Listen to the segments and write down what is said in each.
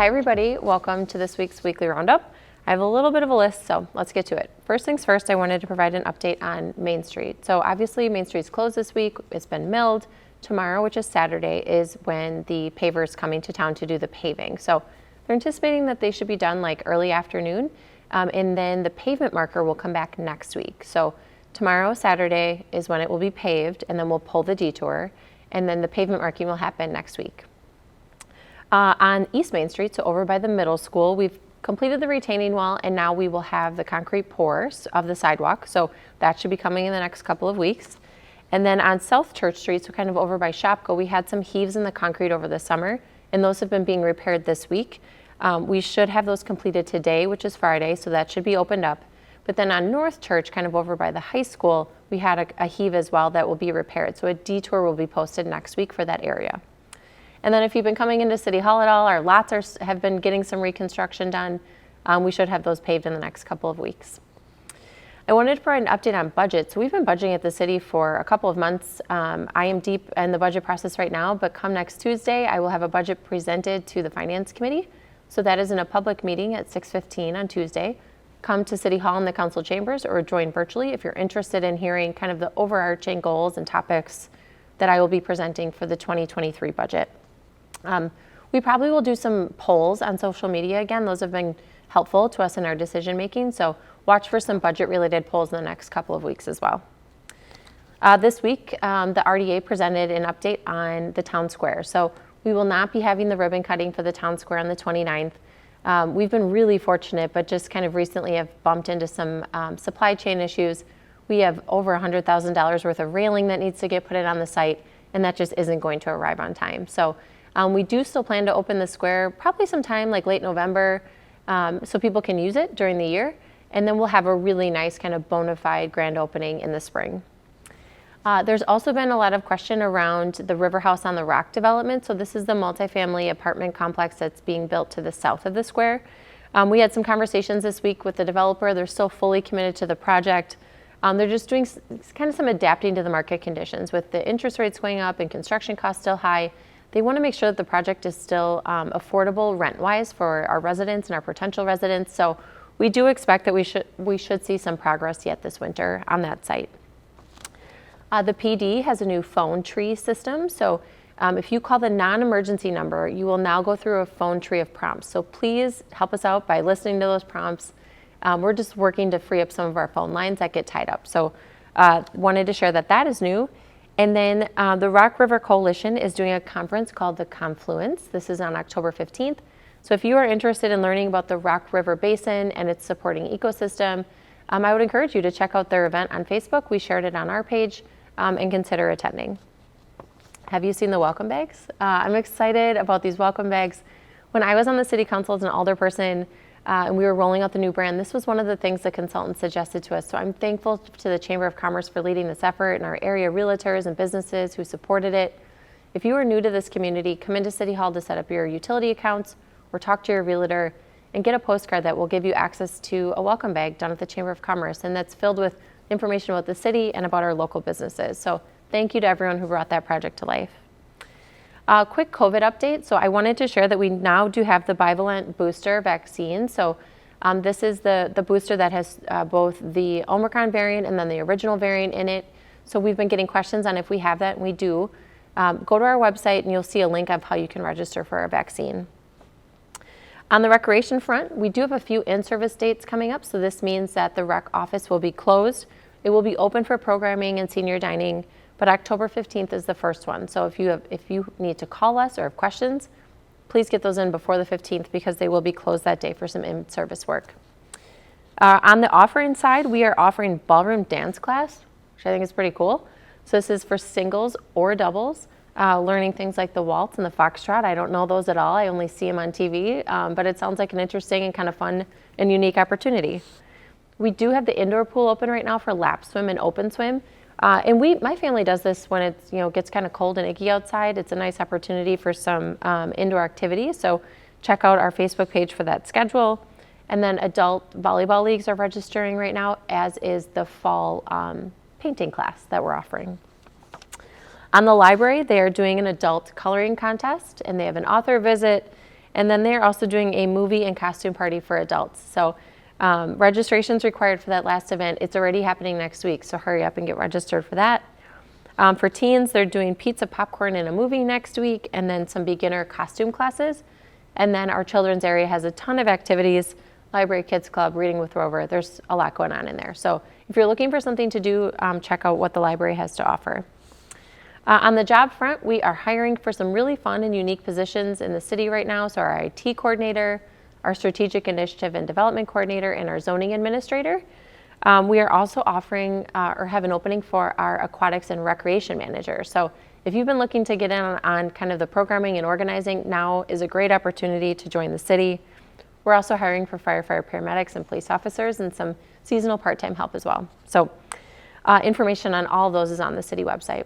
Hi everybody, welcome to this week's Weekly Roundup. I have a little bit of a list, so let's get to it. First things first, I wanted to provide an update on Main Street. So obviously Main Street's closed this week, it's been milled. Tomorrow, which is Saturday, is when the paver is coming to town to do the paving. So they're anticipating that they should be done like early afternoon, and then the pavement marker will come back next week. So tomorrow, Saturday, is when it will be paved, and then we'll pull the detour, and then the pavement marking will happen next week. On East Main Street, so over by the middle school, we've completed the retaining wall, and now we will have the concrete pours of the sidewalk. So that should be coming in the next couple of weeks. And then on South Church Street, so kind of over by Shopko, we had some heaves in the concrete over the summer, and those have been being repaired this week. We should have those completed today, which is Friday, so that should be opened up. But then on North Church, kind of over by the high school, we had a heave as well that will be repaired. So a detour will be posted next week for that area. And then if you've been coming into City Hall at all, our lots have been getting some reconstruction done. We should have those paved in the next couple of weeks. I wanted to provide an update on budget. So we've been budgeting at the city for a couple of months. I am deep in the budget process right now, but come next Tuesday, I will have a budget presented to the Finance Committee. So that is in a public meeting at 6:15 on Tuesday. Come to City Hall in the council chambers or join virtually if you're interested in hearing kind of the overarching goals and topics that I will be presenting for the 2023 budget. We probably will do some polls on social media again. Those have been helpful to us in our decision making. So watch for some budget related polls in the next couple of weeks as well. This week, the RDA presented an update on the town square. So we will not be having the ribbon cutting for the town square on the 29th. We've been really fortunate, but just kind of recently have bumped into some supply chain issues. We have over $100,000 worth of railing that needs to get put in on the site, and that just isn't going to arrive on time. So we do still plan to open the square probably sometime like late November, so people can use it during the year. And then we'll have a really nice kind of bona fide grand opening in the spring. There's also been a lot of question around the River House on the Rock development. So this is the multifamily apartment complex that's being built to the south of the square. We had some conversations this week with the developer. They're still fully committed to the project. They're just doing kind of some adapting to the market conditions with the interest rates going up and construction costs still high. They want to make sure that the project is still affordable rent-wise for our residents and our potential residents. So we do expect that we should see some progress yet this winter on that site. The PD has a new phone tree system. So if you call the non-emergency number, you will now go through a phone tree of prompts. So please help us out by listening to those prompts. We're just working to free up some of our phone lines that get tied up. So wanted to share that that is new. And then the Rock River Coalition is doing a conference called the Confluence. This is on October 15th. So if you are interested in learning about the Rock River Basin and its supporting ecosystem, I would encourage you to check out their event on Facebook. We shared it on our page and consider attending. Have you seen the welcome bags? I'm excited about these welcome bags. When I was on the city council as an alderperson, and we were rolling out the new brand, this was one of the things the consultants suggested to us. So I'm thankful to the Chamber of Commerce for leading this effort and our area realtors and businesses who supported it. If you are new to this community, come into City Hall to set up your utility accounts or talk to your realtor and get a postcard that will give you access to a welcome bag done at the Chamber of Commerce, and that's filled with information about the city and about our local businesses. So thank you to everyone who brought that project to life. Quick COVID update. So I wanted to share that we now do have the bivalent booster vaccine. So this is the booster that has both the Omicron variant and then the original variant in it. So we've been getting questions on if we have that, and we do. Go to our website and you'll see a link of how you can register for our vaccine. On the recreation front, we do have a few in-service dates coming up. So this means that the rec office will be closed. It will be open for programming and senior dining, but October 15th is the first one. So if you need to call us or have questions, please get those in before the 15th because they will be closed that day for some in-service work. On the offering side, we are offering ballroom dance class, which I think is pretty cool. So this is for singles or doubles, learning things like the waltz and the foxtrot. I don't know those at all. I only see them on TV, but it sounds like an interesting and kind of fun and unique opportunity. We do have the indoor pool open right now for lap swim and open swim. And my family does this when it's gets kind of cold and icky outside. It's a nice opportunity for some indoor activities. So check out our Facebook page for that schedule. And then adult volleyball leagues are registering right now, as is the fall painting class that we're offering. On the library, they are doing an adult coloring contest, and they have an author visit, And then they're also doing a movie and costume party for adults. So registration's required for that last event. It's already happening next week, so hurry up and get registered for that. For teens, they're doing pizza, popcorn, and a movie next week, and then some beginner costume classes. And then our children's area has a ton of activities, library, kids club, reading with Rover. There's a lot going on in there. So if you're looking for something to do, check out what the library has to offer. On the job front, we are hiring for some really fun and unique positions in the city right now. So our IT coordinator, our strategic initiative and development coordinator, and our zoning administrator. We are also offering or have an opening for our aquatics and recreation manager. So if you've been looking to get in on kind of the programming and organizing, now is a great opportunity to join the city. We're also hiring for firefighter paramedics and police officers and some seasonal part-time help as well. So information on all of those is on the city website.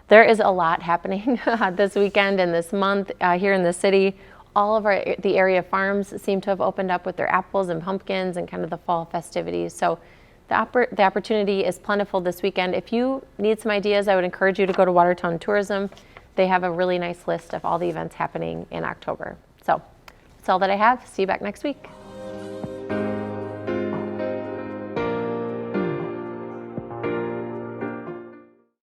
There is a lot happening this weekend and this month here in the city. All of the area farms seem to have opened up with their apples and pumpkins and kind of the fall festivities. So the opportunity is plentiful this weekend. If you need some ideas, I would encourage you to go to Watertown Tourism. They have a really nice list of all the events happening in October. So that's all that I have. See you back next week.